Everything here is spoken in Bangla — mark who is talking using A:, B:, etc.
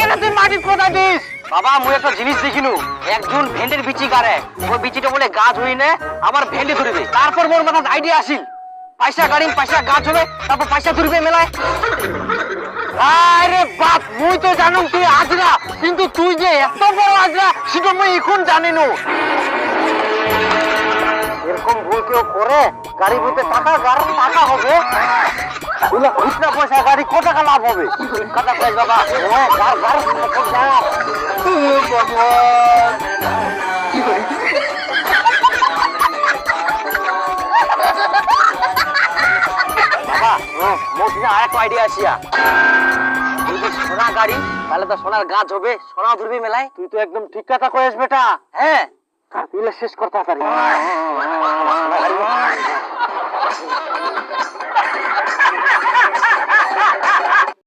A: কেন তুই মাটি কোথা দিস? বাবা মুই একটা জিনিস দেখিনু, একজন ভেন্ডের বিচি গাড়ে, ওই বিচিটা বলে গাছ হই না আবার ভেন্ডি ধরবে। তারপর মোর মাথায় আইডিয়া আসিল, পয়সা গাড়িম পয়সা গাছ হবে, তারপর পয়সা ধরবে মেলায়। আরে বাপ, মুই তো জানুম তুই আজরা, কিন্তু তুই যে এত বড় আজরা সেটা মুই এখন জানিনু। এরকম ভুল কেউ করে, গাড়ি বইতে টাকা টাকা হবে, খুচরা পয়সা গাড়ি কত টাকা লাভ হবে? কথা কইস বাবা, আরেকটা আইডিয়া আসিয়া, যদি সোনা গাড়ি তাহলে তো সোনার গাছ হবে, সোনা ধরবি মেলায়। তুই তো একদম ঠিক কথা কয়েস বেটা। হ্যাঁ, শেষ করতে পারি।